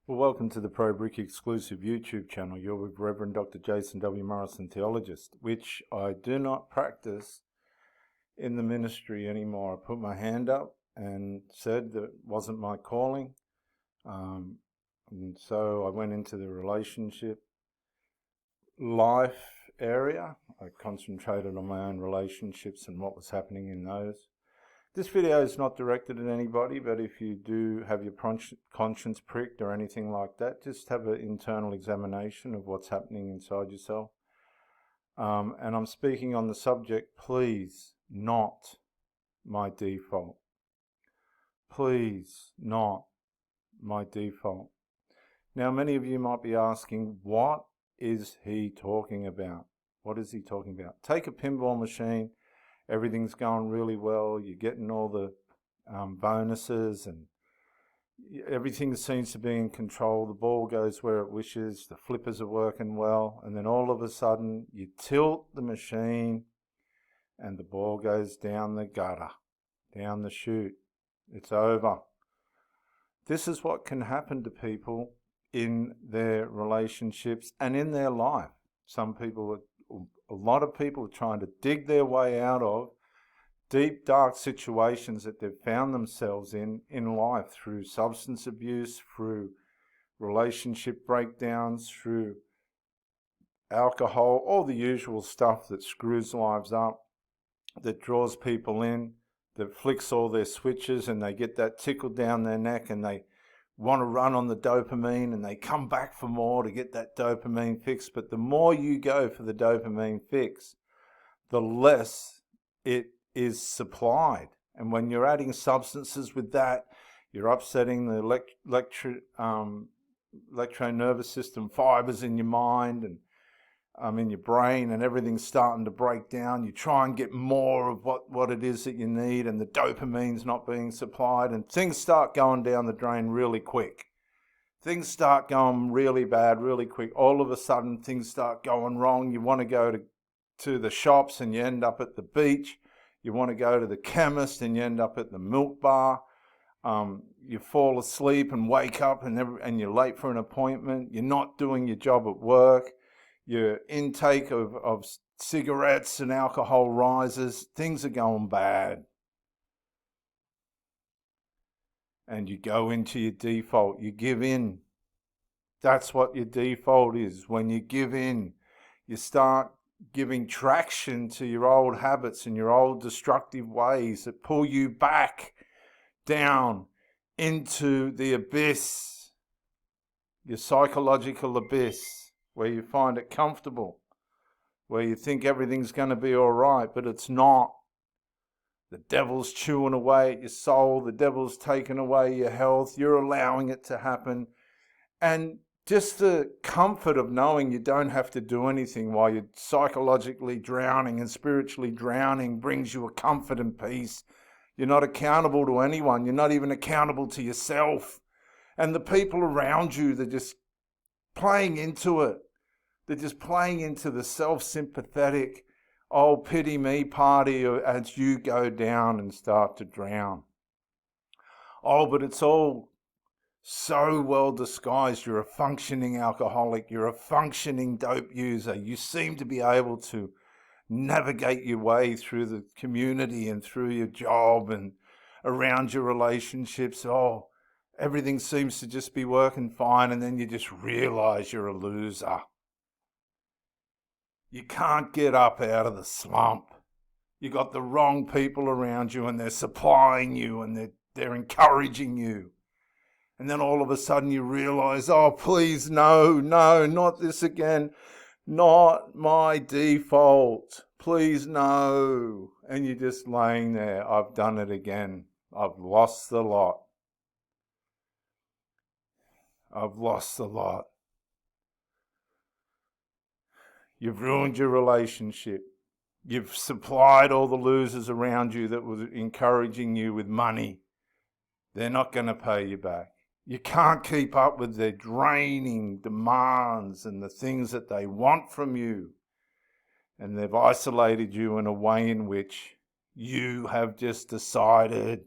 Well, welcome to the Pro Brick exclusive YouTube channel. You're with Reverend Dr. Jason W. Morrison, theologist, which I do not practice in the ministry anymore. I put my hand up and said that it wasn't my calling. And so I went into the relationship life area. I concentrated on my own relationships and what was happening in those. This video is not directed at anybody, but if you do have your conscience pricked or anything like that, just have an internal examination of what's happening inside yourself. And I'm speaking on the subject, please, not my default. Please, not my default. Now, many of you might be asking, what is he talking about? What is he talking about? Take a pinball machine. Everything's going really well. You're getting all the bonuses and everything seems to be in control. The ball goes where it wishes. The flippers are working well. And then all of a sudden you tilt the machine and the ball goes down the gutter, down the chute. It's over. This is what can happen to people in their relationships and in their life. A lot of people are trying to dig their way out of deep, dark situations that they've found themselves in life through substance abuse, through relationship breakdowns, through alcohol, all the usual stuff that screws lives up, that draws people in, that flicks all their switches and they get that tickle down their neck and they want to run on the dopamine and they come back for more to get that dopamine fix. But the more you go for the dopamine fix, the less it is supplied. And when you're adding substances with that, you're upsetting the electronervous system fibers in your mind and in your brain, and everything's starting to break down. You try and get more of what it is that you need, and the dopamine's not being supplied, and things start going down the drain really quick. Things start going really bad really quick. All of a sudden things start going wrong. You want to go to the shops and you end up at the beach. You want to go to the chemist and you end up at the milk bar. You fall asleep and wake up and you're late for an appointment. You're not doing your job at work. Your intake of cigarettes and alcohol rises. Things are going bad. And you go into your default. You give in. That's what your default is. When you give in, you start giving traction to your old habits and your old destructive ways that pull you back down into the abyss, your psychological abyss, where you find it comfortable, where you think everything's going to be all right, but it's not. The devil's chewing away at your soul. The devil's taking away your health. You're allowing it to happen. And just the comfort of knowing you don't have to do anything while you're psychologically drowning and spiritually drowning brings you a comfort and peace. You're not accountable to anyone. You're not even accountable to yourself. And the people around you, they're just playing into it. They're just playing into the self-sympathetic, oh, pity me party as you go down and start to drown. Oh, but it's all so well disguised. You're a functioning alcoholic. You're a functioning dope user. You seem to be able to navigate your way through the community and through your job and around your relationships. Oh, everything seems to just be working fine, and then you just realize you're a loser. You can't get up out of the slump. You got the wrong people around you and they're supplying you and they're encouraging you. And then all of a sudden you realize, oh, please, no, not this again. Not my default. Please, no. And you're just laying there. I've done it again. I've lost the lot. I've lost the lot. You've ruined your relationship. You've supplied all the losers around you that were encouraging you with money. They're not going to pay you back. You can't keep up with their draining demands and the things that they want from you. And they've isolated you in a way in which you have just decided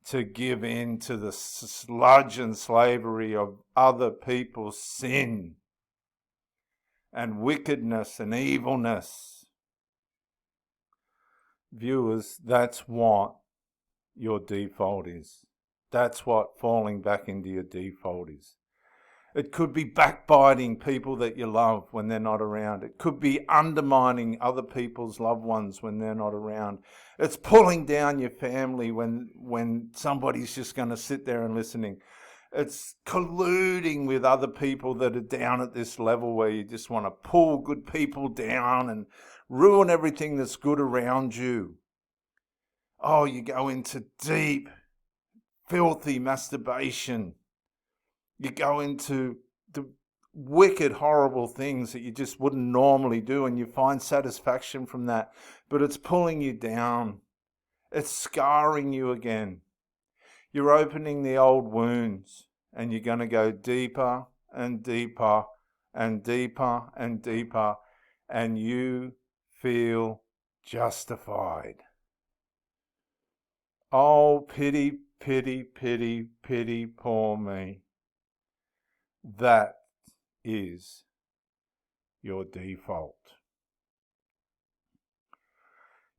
to give in to the sludge and slavery of other people's sin and wickedness and evilness. Viewers, that's what your default is. That's what falling back into your default is. It could be backbiting people that you love when they're not around. It could be undermining other people's loved ones when they're not around. It's pulling down your family when somebody's just going to sit there and listening. It's colluding with other people that are down at this level where you just want to pull good people down and ruin everything that's good around you. Oh, you go into deep, filthy masturbation. You go into the wicked, horrible things that you just wouldn't normally do, and you find satisfaction from that. But it's pulling you down. It's scarring you again. You're opening the old wounds, and you're going to go deeper and deeper and deeper and deeper, and you feel justified. Oh, pity, pity, pity, pity, poor me. That is your default.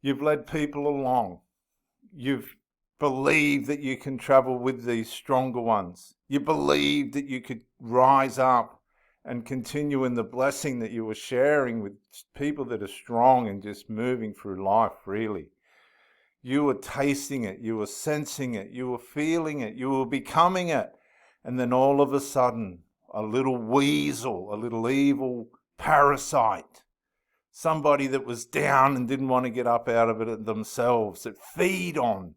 You've led people along. You've believed that you can travel with these stronger ones. You believed that you could rise up and continue in the blessing that you were sharing with people that are strong and just moving through life freely. You were tasting it. You were sensing it. You were feeling it. You were becoming it. And then all of a sudden, a little weasel, a little evil parasite, somebody that was down and didn't want to get up out of it themselves, that feed on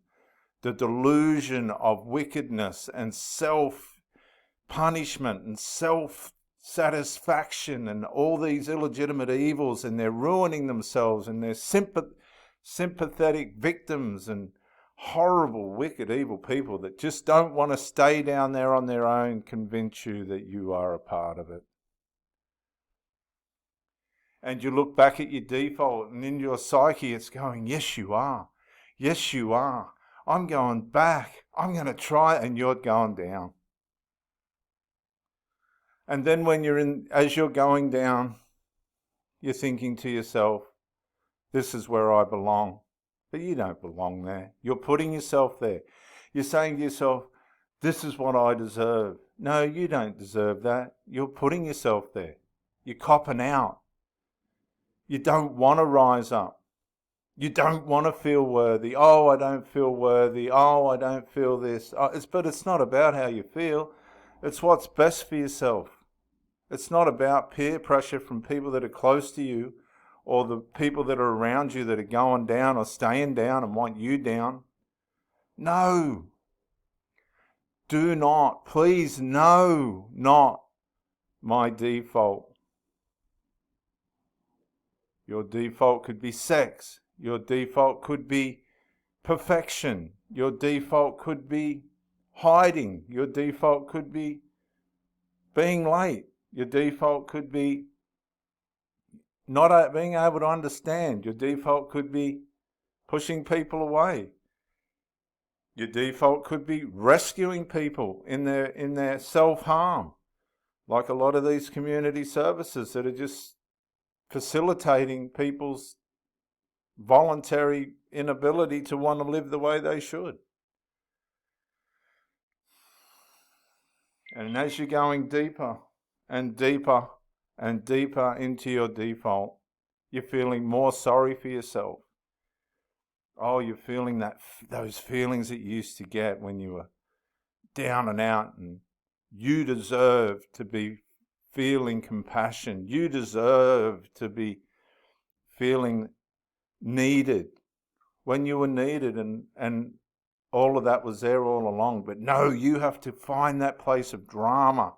the delusion of wickedness and self-punishment and self-satisfaction and all these illegitimate evils, and they're ruining themselves, and they're sympathetic victims and horrible, wicked, evil people that just don't want to stay down there on their own, convince you that you are a part of it. And you look back at your default, and in your psyche it's going, yes you are, yes you are, I'm going back, I'm going to try it, and you're going down. And then as you're going down, you're thinking to yourself, this is where I belong. But you don't belong there. You're putting yourself there. You're saying to yourself, this is what I deserve. No, you don't deserve that. You're putting yourself there. You're copping out. You don't want to rise up. You don't want to feel worthy. Oh, I don't feel worthy. Oh, I don't feel this. But it's not about how you feel. It's what's best for yourself. It's not about peer pressure from people that are close to you, or the people that are around you that are going down or staying down and want you down. No. Do not. Please, no, not my default. Your default could be sex. Your default could be perfection. Your default could be hiding. Your default could be being late. Your default could be not being able to understand. Your default could be pushing people away. Your default could be rescuing people in their self-harm, like a lot of these community services that are just facilitating people's voluntary inability to want to live the way they should. And as you're going deeper and deeper and deeper into your default, you're feeling more sorry for yourself. Oh, you're feeling those feelings that you used to get when you were down and out, and you deserve to be feeling compassion. You deserve to be feeling needed when you were needed, and all of that was there all along. But no, you have to find that place of drama.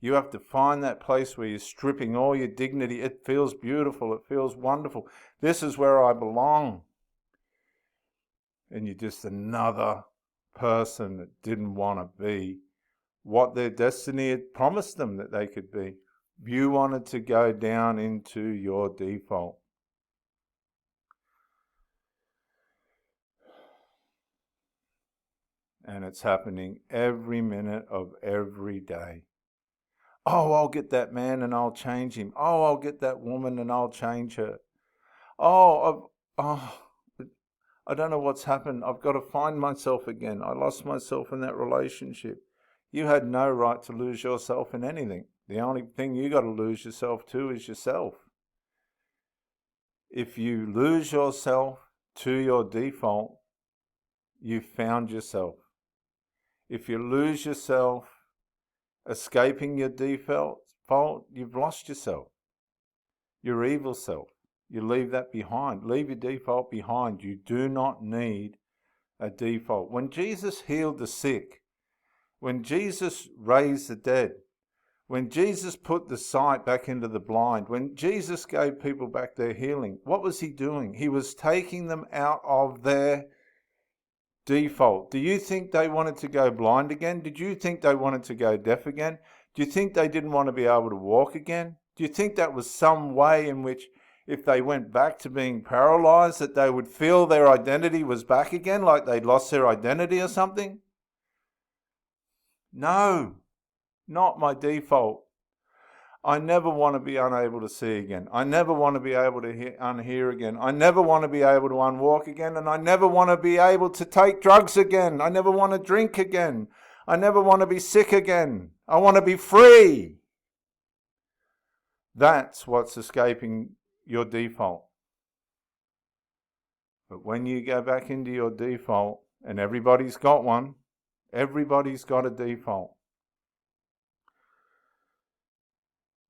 You have to find that place where you're stripping all your dignity. It feels beautiful. It feels wonderful. This is where I belong. And you're just another person that didn't want to be what their destiny had promised them that they could be. You wanted to go down into your default. And it's happening every minute of every day. Oh, I'll get that man and I'll change him. Oh, I'll get that woman and I'll change her. I don't know what's happened. I've got to find myself again. I lost myself in that relationship. You had no right to lose yourself in anything. The only thing you got to lose yourself to is yourself. If you lose yourself to your default, you've found yourself. If you lose yourself escaping your default, you've lost yourself. Your evil self. You leave that behind. Leave your default behind. You do not need a default. When Jesus healed the sick, when Jesus raised the dead, when Jesus put the sight back into the blind, when Jesus gave people back their healing, what was he doing? He was taking them out of their default. Do you think they wanted to go blind again? Did you think they wanted to go deaf again? Do you think they didn't want to be able to walk again? Do you think that was some way in which if they went back to being paralyzed that they would feel their identity was back again, like they'd lost their identity or something? No, not my default. I never want to be unable to see again. I never want to be able to unhear again. I never want to be able to unwalk again. And I never want to be able to take drugs again. I never want to drink again. I never want to be sick again. I want to be free. That's what's escaping your default. But when you go back into your default, and everybody's got one, everybody's got a default,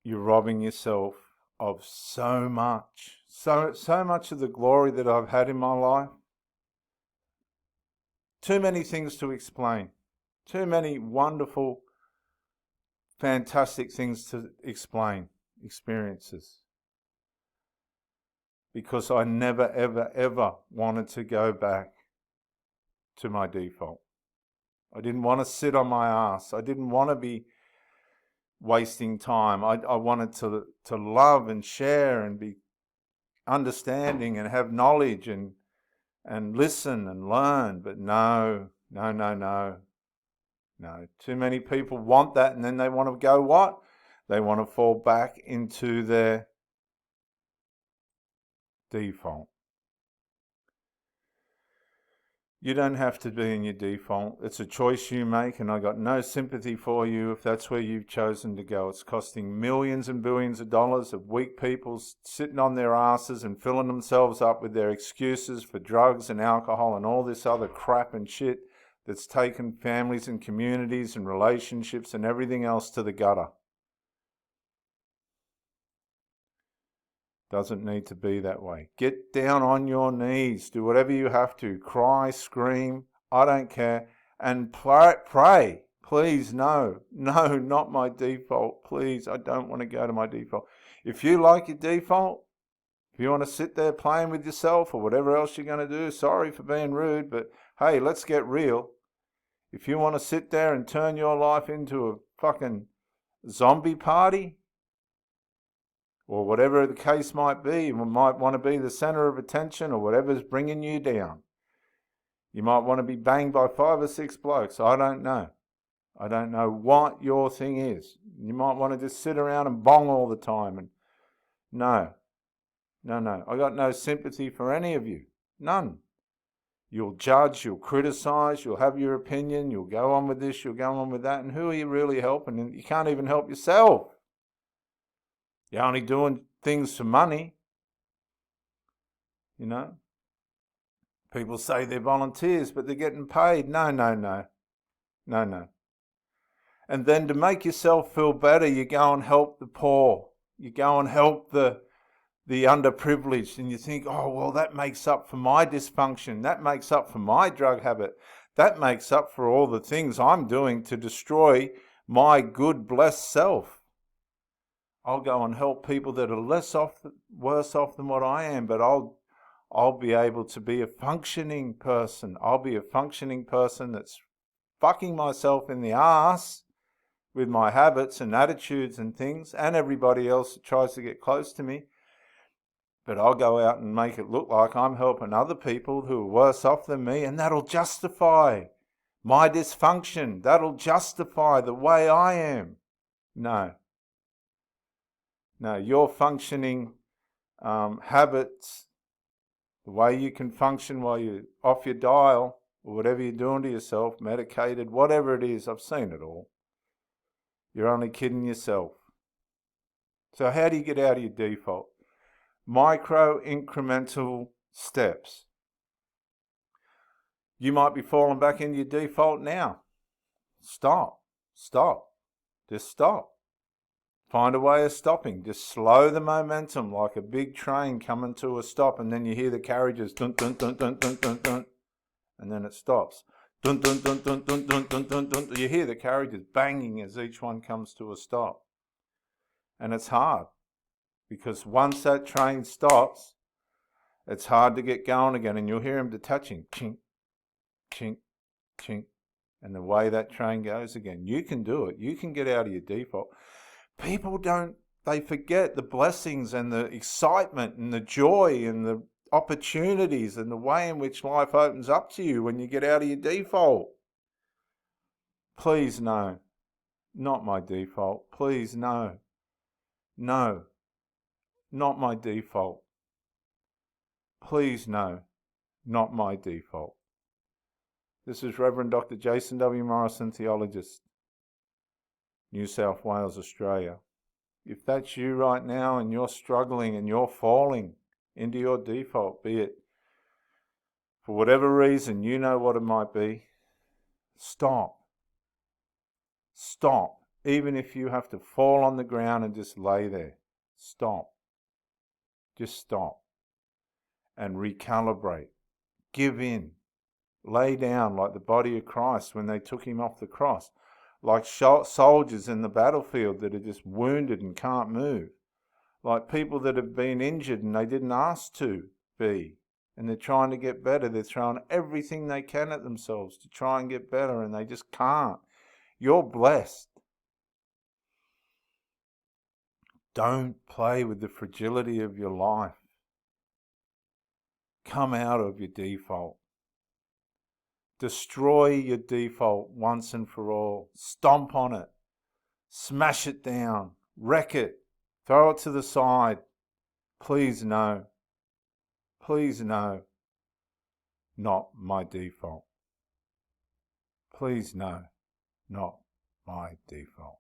you're robbing yourself of so much. So much of the glory that I've had in my life. Too many things to explain. Too many wonderful, fantastic things to explain. Experiences. Because I never, ever, ever wanted to go back to my default. I didn't want to sit on my ass. I didn't want to be wasting time. I wanted to love and share and be understanding and have knowledge and listen and learn. But no. Too many people want that, and then they want to go what? They want to fall back into their default. You don't have to be in your default. It's a choice you make, and I got no sympathy for you if that's where you've chosen to go. It's costing millions and billions of dollars of weak people sitting on their asses and filling themselves up with their excuses for drugs and alcohol and all this other crap and shit that's taken families and communities and relationships and everything else to the gutter. Doesn't need to be that way. Get down on your knees. Do whatever you have to. Cry, scream. I don't care. And pray. Please, no, not my default. Please, I don't want to go to my default. If you like your default, if you want to sit there playing with yourself or whatever else you're going to do, sorry for being rude, but hey, let's get real. If you want to sit there and turn your life into a fucking zombie party, or whatever the case might be, you might want to be the center of attention or whatever's bringing you down. You might want to be banged by 5 or 6 blokes. I don't know. I don't know what your thing is. You might want to just sit around and bong all the time. And no. I got no sympathy for any of you. None. You'll judge, you'll criticize, you'll have your opinion, you'll go on with this, you'll go on with that. And who are you really helping? And you can't even help yourself. You're only doing things for money. You know? People say they're volunteers, but they're getting paid. No. And then to make yourself feel better, you go and help the poor. You go and help the underprivileged. And you think, oh, well, that makes up for my dysfunction. That makes up for my drug habit. That makes up for all the things I'm doing to destroy my good, blessed self. I'll go and help people that are worse off than what I am, but I'll be able to be a functioning person. I'll be a functioning person that's fucking myself in the ass with my habits and attitudes and things, and everybody else that tries to get close to me. But I'll go out and make it look like I'm helping other people who are worse off than me, and that'll justify My dysfunction, that'll justify the way I am. No. No, your functioning habits, the way you can function while you're off your dial, or whatever you're doing to yourself, medicated, whatever it is, I've seen it all. You're only kidding yourself. So how do you get out of your default? Micro incremental steps. You might be falling back into your default now. Stop. Just stop. Find a way of stopping. Just slow the momentum like a big train coming to a stop, and then you hear the carriages dun dun dun dun dun dun dun, and then it stops. Dun dun dun dun dun dun dun dun dun. You hear the carriages banging as each one comes to a stop. And it's hard, because once that train stops, it's hard to get going again, and you'll hear them detaching. Chink, chink, chink. And the way that train goes again. You can do it. You can get out of your default. People don't, they forget the blessings and the excitement and the joy and the opportunities and the way in which life opens up to you when you get out of your default. Please, no. Not my default. Please, no. No. Not my default. Please, no. Not my default. This is Reverend Dr. Jason W. Morrison, theologist, New South Wales, Australia. If that's you right now and you're struggling and you're falling into your default, be it for whatever reason, you know what it might be, stop. Stop. Even if you have to fall on the ground and just lay there, stop. Just stop. And recalibrate. Give in. Lay down like the body of Christ when they took him off the cross. Like soldiers in the battlefield that are just wounded and can't move. Like people that have been injured and they didn't ask to be. And they're trying to get better. They're throwing everything they can at themselves to try and get better, and they just can't. You're blessed. Don't play with the fragility of your life. Come out of your default. Destroy your default once and for all. Stomp on it. Smash it down. Wreck it. Throw it to the side. Please no. Please no. Not my default. Please no. Not my default.